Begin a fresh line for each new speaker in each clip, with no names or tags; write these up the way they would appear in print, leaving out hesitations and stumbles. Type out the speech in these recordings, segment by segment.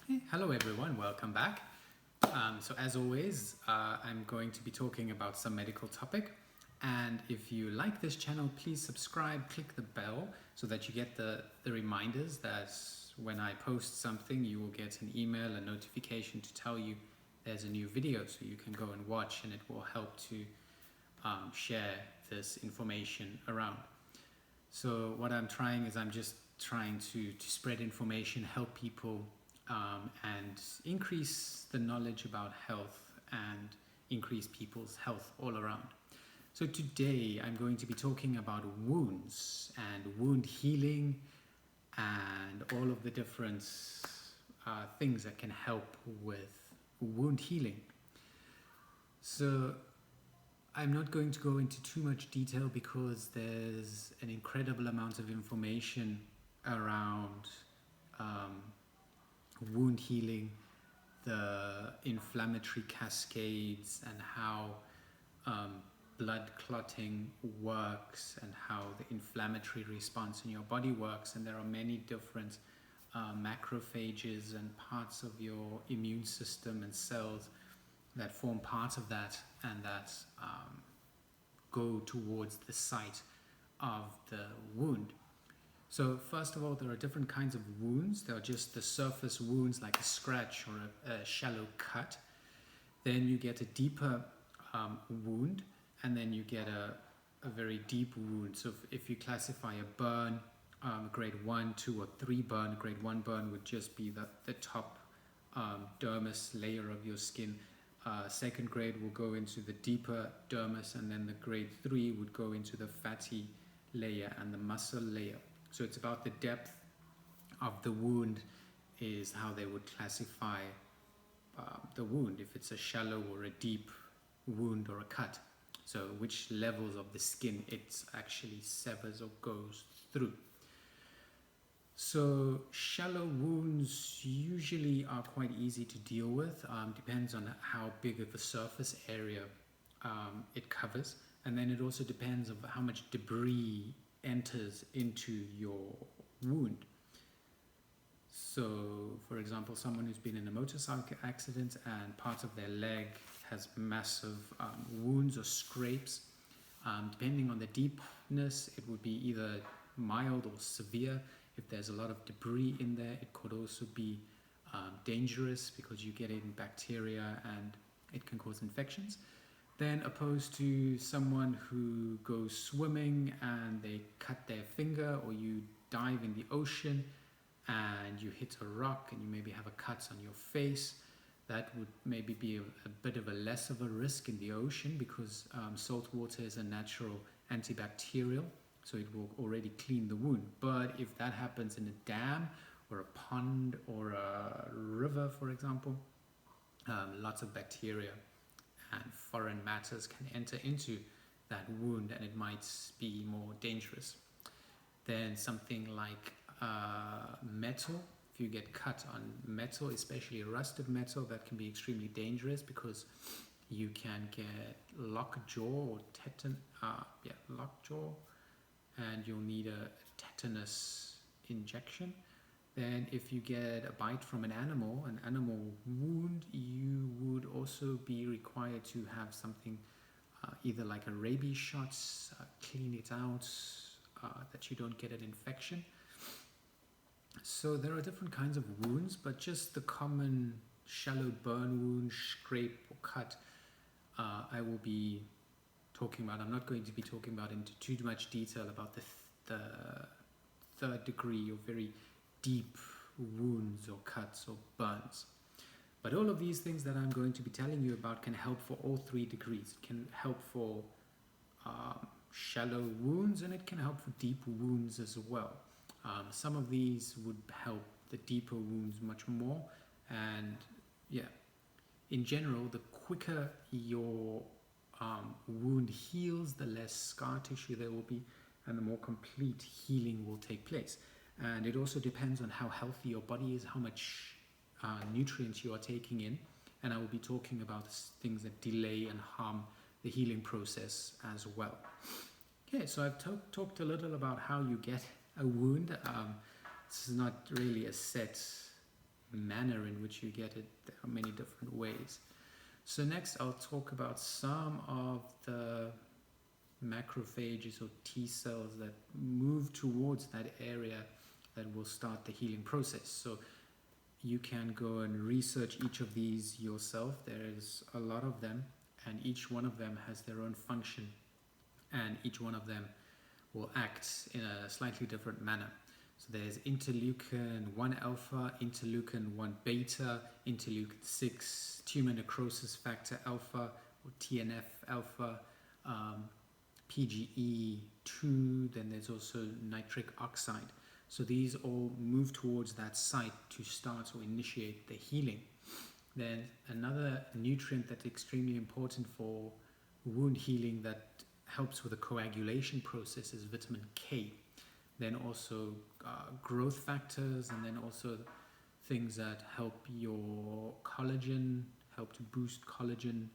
Hey, hello everyone, welcome back. So as always, I'm going to be talking about some medical topic, and if you like this channel, please subscribe, click the bell so that you get the reminders that when I post something you will get an email, a notification to tell you there's a new video, so you can go and watch, and it will help to share this information around. So what I'm just trying to spread information, help people, and increase the knowledge about health and increase people's health all around. So today I'm going to be talking about wounds and wound healing and all of the different things that can help with wound healing. So I'm not going to go into too much detail because there's an incredible amount of information around wound healing, the inflammatory cascades, and how blood clotting works, and how the inflammatory response in your body works. And there are many different macrophages and parts of your immune system and cells that form part of that, and that go towards the site of the wound. So first of all, there are different kinds of wounds. There are just the surface wounds like a scratch or a shallow cut. Then you get a deeper wound, and then you get a very deep wound. So if you classify a burn, grade 1, 2 or 3 burn, grade 1 burn would just be the top dermis layer of your skin. Second grade will go into the deeper dermis, and then the grade 3 would go into the fatty layer and the muscle layer. So it's about the depth of the wound is how they would classify the wound, if it's a shallow or a deep wound or a cut. So which levels of the skin it actually severs or goes through. So shallow wounds usually are quite easy to deal with. Depends on how big of a surface area it covers, and then it also depends on how much debris enters into your wound. So for example, someone who's been in a motorcycle accident and part of their leg has massive wounds or scrapes, depending on the deepness, it would be either mild or severe. If there's a lot of debris in there, it could also be dangerous because you get in bacteria and it can cause infections. Then opposed to someone who goes swimming and they cut their finger, or you dive in the ocean and you hit a rock and you maybe have a cut on your face, that would maybe be a bit of a less of a risk in the ocean, because salt water is a natural antibacterial, so it will already clean the wound. But if that happens in a dam or a pond or a river, for example, lots of bacteria and foreign matters can enter into that wound, and it might be more dangerous. Then something like metal, if you get cut on metal, especially rusted metal, that can be extremely dangerous because you can get lockjaw or lockjaw, and you'll need a tetanus injection. Then if you get a bite from an animal wound, you would also be required to have something either like a rabies shot, clean it out, that you don't get an infection. So there are different kinds of wounds, but just the common shallow burn wound, scrape or cut, I will be talking about. I'm not going to be talking about into too much detail about the third degree or very deep wounds or cuts or burns. But all of these things that I'm going to be telling you about can help for all 3 degrees. It can help for shallow wounds, and it can help for deep wounds as well. Some of these would help the deeper wounds much more, and in general, the quicker your wound heals, the less scar tissue there will be, and the more complete healing will take place. And it also depends on how healthy your body is, how much nutrients you are taking in, and I will be talking about things that delay and harm the healing process as well. Okay, so I've talked a little about how you get a wound. This is not really a set manner in which you get it. There are many different ways. So next I'll talk about some of the macrophages or T cells that move towards that area that will start the healing process. So you can go and research each of these yourself. There's a lot of them, and each one of them has their own function, and each one of them will act in a slightly different manner. So there's interleukin 1 alpha, interleukin 1 beta, interleukin 6, tumor necrosis factor alpha or TNF alpha, PGE2, then there's also nitric oxide. So these all move towards that site to start or initiate the healing. Then another nutrient that's extremely important for wound healing that helps with the coagulation process is vitamin K. Then also growth factors, and then also things that help your collagen, help to boost collagen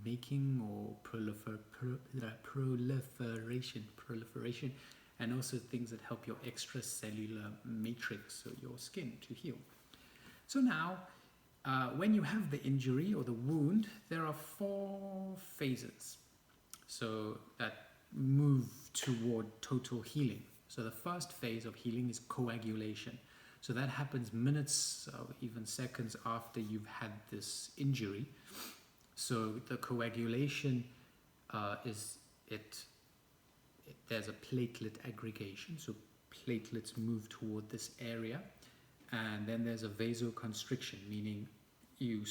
making or proliferation, and also things that help your extracellular matrix, so your skin, to heal. So now, when you have the injury or the wound, there are 4 phases so that move toward total healing. So the first phase of healing is coagulation. So that happens minutes or even seconds after you've had this injury. So the coagulation there's a platelet aggregation, so platelets move toward this area, and then there's a vasoconstriction, meaning your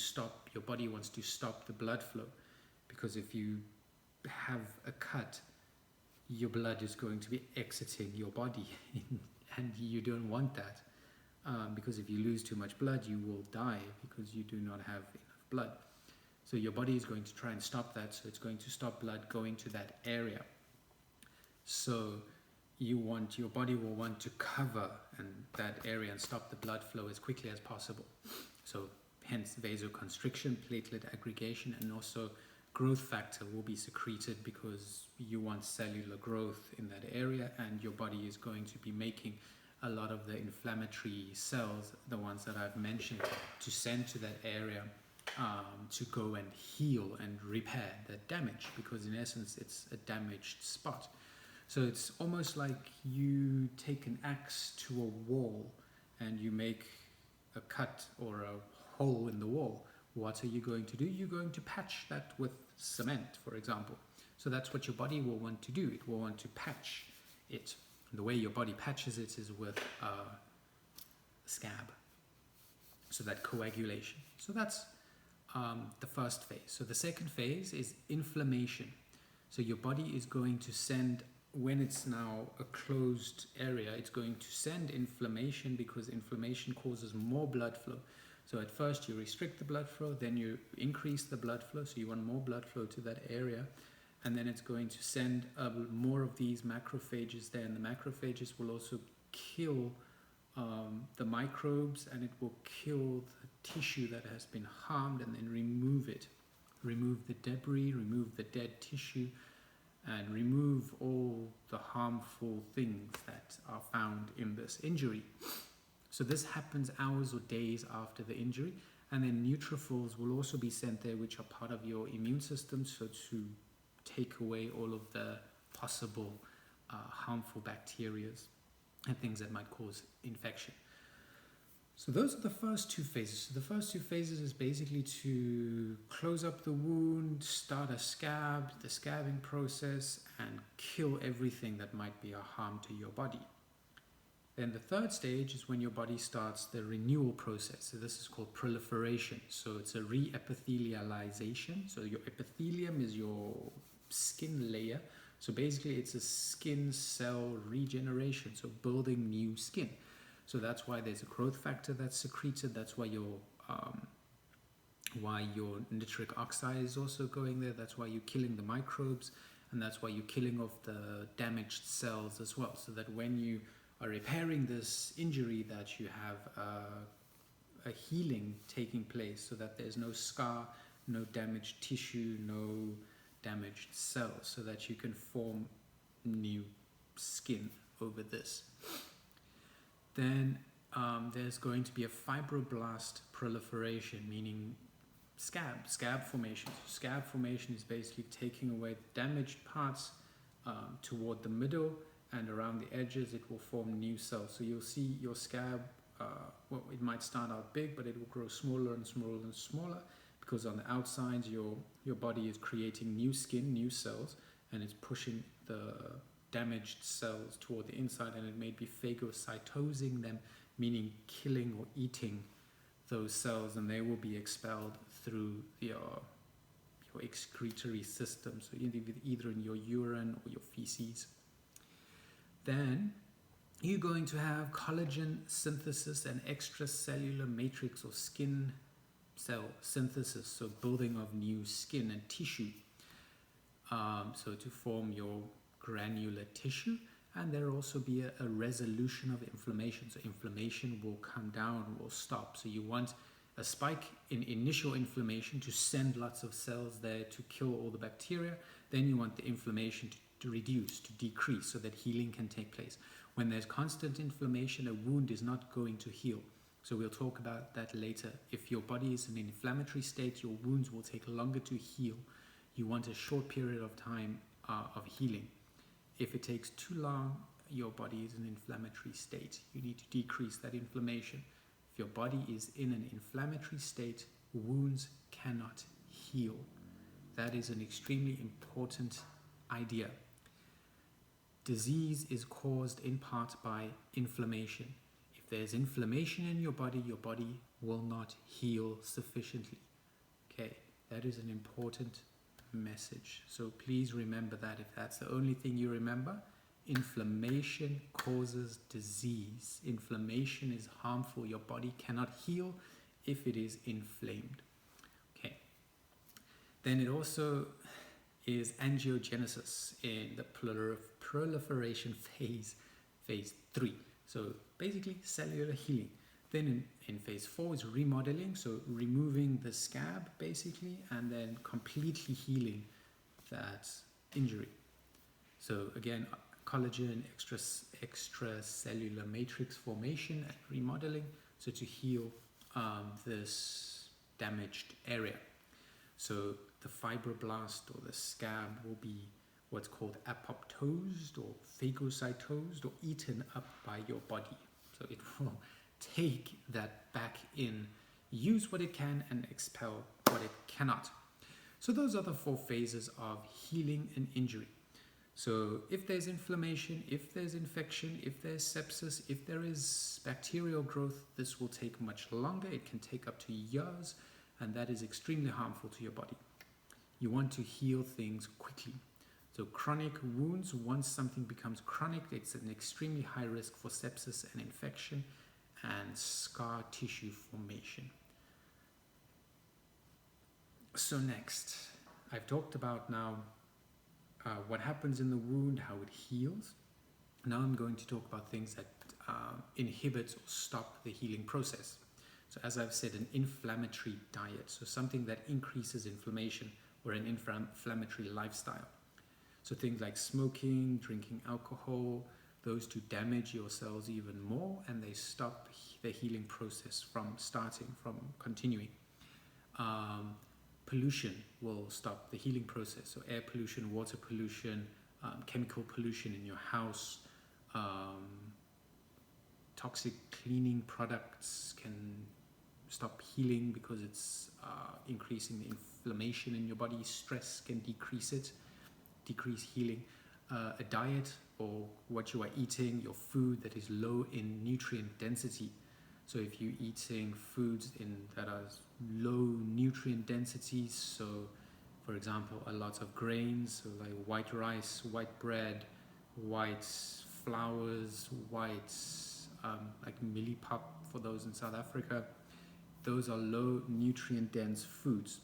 body wants to stop the blood flow, because if you have a cut, your blood is going to be exiting your body and you don't want that, because if you lose too much blood, you will die because you do not have enough blood. So your body is going to try and stop that, so it's going to stop blood going to that area. So your body will want to cover that area and stop the blood flow as quickly as possible. So hence vasoconstriction, platelet aggregation, and also growth factor will be secreted because you want cellular growth in that area, and your body is going to be making a lot of the inflammatory cells, the ones that I've mentioned, to send to that area to go and heal and repair that damage, because in essence it's a damaged spot. So it's almost like you take an axe to a wall and you make a cut or a hole in the wall. What are you going to do? You're going to patch that with cement, for example. So that's what your body will want to do. It will want to patch it. The way your body patches it is with a scab. So that coagulation. So that's the first phase. So the second phase is inflammation. So your body is going to send, when it's now a closed area, it's going to send inflammation, because inflammation causes more blood flow. So at first you restrict the blood flow, then you increase the blood flow, so you want more blood flow to that area, and then it's going to send more of these macrophages there, and the macrophages will also kill the microbes, and it will kill the tissue that has been harmed, and then remove it. Remove the debris, remove the dead tissue, and remove all the harmful things that are found in this injury. So this happens hours or days after the injury, and then neutrophils will also be sent there, which are part of your immune system, so to take away all of the possible harmful bacteria and things that might cause infection. So those are the first 2 phases. So the first 2 phases is basically to close up the wound, start a scab, the scabbing process, and kill everything that might be a harm to your body. Then the third stage is when your body starts the renewal process. So this is called proliferation. So it's a re-epithelialization. So your epithelium is your skin layer. So basically it's a skin cell regeneration, so building new skin. So that's why there's a growth factor that's secreted. That's why your nitric oxide is also going there. That's why you're killing the microbes, and that's why you're killing off the damaged cells as well. So that when you are repairing this injury, that you have a healing taking place, so that there's no scar, no damaged tissue, no damaged cells, so that you can form new skin over this. Then there's going to be a fibroblast proliferation, meaning scab formation. So scab formation is basically taking away the damaged parts toward the middle, and around the edges it will form new cells. So you'll see your scab, well, it might start out big, but it will grow smaller and smaller and smaller, because on the outside your body is creating new skin, new cells, and it's pushing the damaged cells toward the inside, and it may be phagocytosing them, meaning killing or eating those cells, and they will be expelled through your excretory system, so either in your urine or your feces. Then you're going to have collagen synthesis and extracellular matrix or skin cell synthesis, so building of new skin and tissue, so to form your granular tissue. And there will also be a resolution of inflammation, so inflammation will come down, will stop. So you want a spike in initial inflammation to send lots of cells there to kill all the bacteria. Then you want the inflammation to reduce, to decrease, so that healing can take place. When there's constant inflammation, a wound is not going to heal. So we'll talk about that later. If your body is in an inflammatory state, your wounds will take longer to heal. You want a short period of time of healing. If it takes too long, your body is in an inflammatory state. You need to decrease that inflammation. If your body is in an inflammatory state, wounds cannot heal. That is an extremely important idea. Disease is caused in part by inflammation. If there's inflammation in your body will not heal sufficiently. Okay, that is an important message. So please remember that. If that's the only thing you remember, inflammation causes disease. Inflammation is harmful. Your body cannot heal if it is inflamed. Okay. Then it also is angiogenesis in the proliferation phase 3. So basically cellular healing. Then in phase 4 is remodeling, so removing the scab basically, and then completely healing that injury. So again, collagen, extracellular matrix formation and remodeling, so to heal this damaged area. So the fibroblast or the scab will be what's called apoptosed or phagocytosed or eaten up by your body. So it will take that back in, use what it can and expel what it cannot. So those are the 4 phases of healing and injury. So if there's inflammation, if there's infection, if there's sepsis, if there is bacterial growth, this will take much longer. It can take up to years, and that is extremely harmful to your body. You want to heal things quickly. So chronic wounds, once something becomes chronic, it's an extremely high risk for sepsis and infection and scar tissue formation. So next, I've talked about now what happens in the wound, how it heals. Now I'm going to talk about things that inhibit or stop the healing process. So as I've said, an inflammatory diet, so something that increases inflammation, or an inflammatory lifestyle. So things like smoking, drinking alcohol, those two damage your cells even more, and they stop the healing process from continuing. Pollution will stop the healing process. So air pollution, water pollution, chemical pollution in your house, toxic cleaning products can stop healing because it's increasing the inflammation in your body. Stress can decrease healing. A diet, or what you are eating, your food that is low in nutrient density. So if you're eating foods that are low nutrient densities, so for example a lot of grains, so like white rice, white bread, white flours, white like millipap for those in South Africa, those are low nutrient dense foods.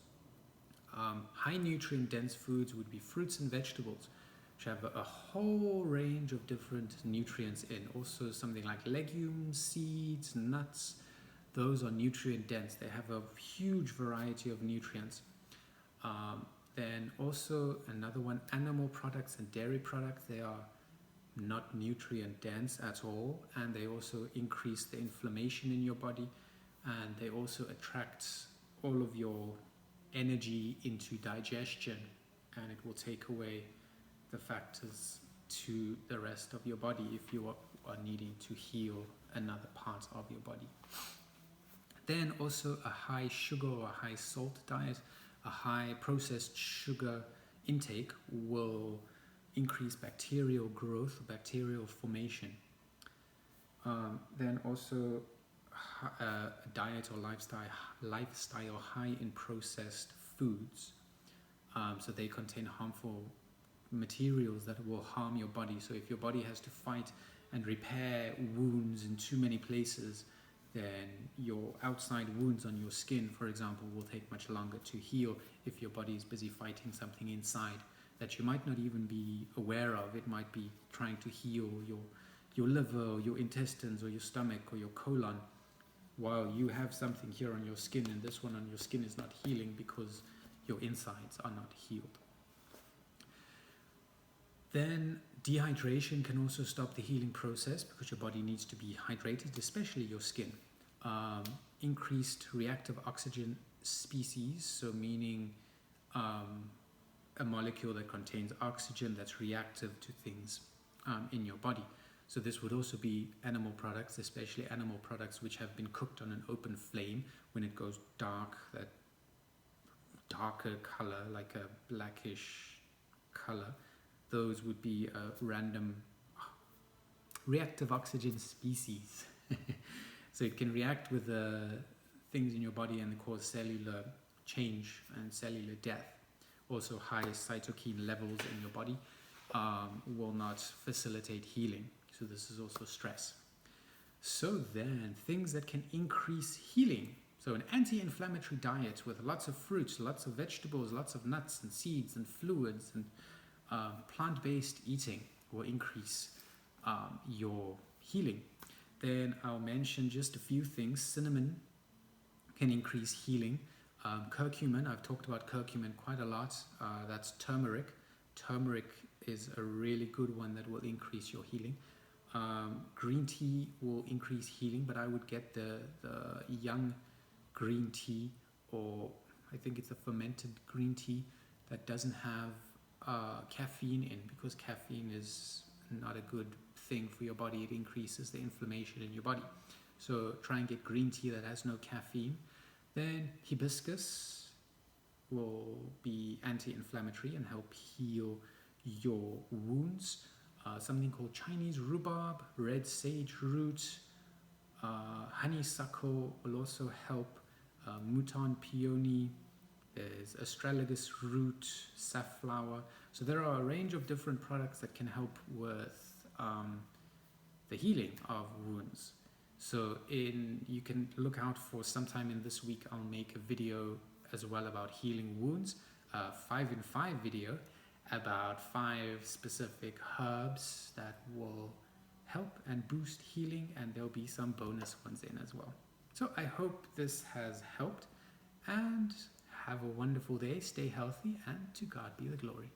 High nutrient dense foods would be fruits and vegetables, which have a whole range of different nutrients in. Also something like legumes, seeds, nuts, those are nutrient dense. They have a huge variety of nutrients. Then also another one, animal products and dairy products, they are not nutrient dense at all, and they also increase the inflammation in your body, and they also attract all of your energy into digestion, and it will take away the factors to the rest of your body if you are needing to heal another part of your body. Then also a high sugar or a high salt diet, a high processed sugar intake will increase bacterial growth, bacterial formation. Then also a diet or lifestyle high in processed foods. So they contain harmful materials that will harm your body. So if your body has to fight and repair wounds in too many places, then your outside wounds on your skin, for example, will take much longer to heal if your body is busy fighting something inside that you might not even be aware of. It might be trying to heal your liver or your intestines or your stomach or your colon, while you have something here on your skin, and this one on your skin is not healing because your insides are not healed. Then dehydration can also stop the healing process because your body needs to be hydrated, especially your skin. Increased reactive oxygen species, so meaning a molecule that contains oxygen that's reactive to things in your body. So this would also be animal products, especially animal products which have been cooked on an open flame. When it goes dark, that darker color, like a blackish color, those would be a random reactive oxygen species. So it can react with the things in your body and cause cellular change and cellular death. Also high cytokine levels in your body will not facilitate healing. So this is also stress. So then things that can increase healing. So an anti-inflammatory diet with lots of fruits, lots of vegetables, lots of nuts and seeds and fluids and plant-based eating will increase your healing. Then I'll mention just a few things. Cinnamon can increase healing. Curcumin, I've talked about curcumin quite a lot. That's turmeric. Turmeric is a really good one that will increase your healing. Green tea will increase healing, but I would get the young green tea, or I think it's a fermented green tea that doesn't have caffeine in, because caffeine is not a good thing for your body. It increases the inflammation in your body. So try and get green tea that has no caffeine. Then hibiscus will be anti-inflammatory and help heal your wounds. Something called Chinese rhubarb, red sage root, honeysuckle will also help. Mouton peony, there's astragalus root, safflower. So there are a range of different products that can help with the healing of wounds. So you can look out for sometime in this week, I'll make a video as well about healing wounds, 5 in 5 video about 5 specific herbs that will help and boost healing, and there'll be some bonus ones in as well. So I hope this has helped, and have a wonderful day, stay healthy, and to God be the glory.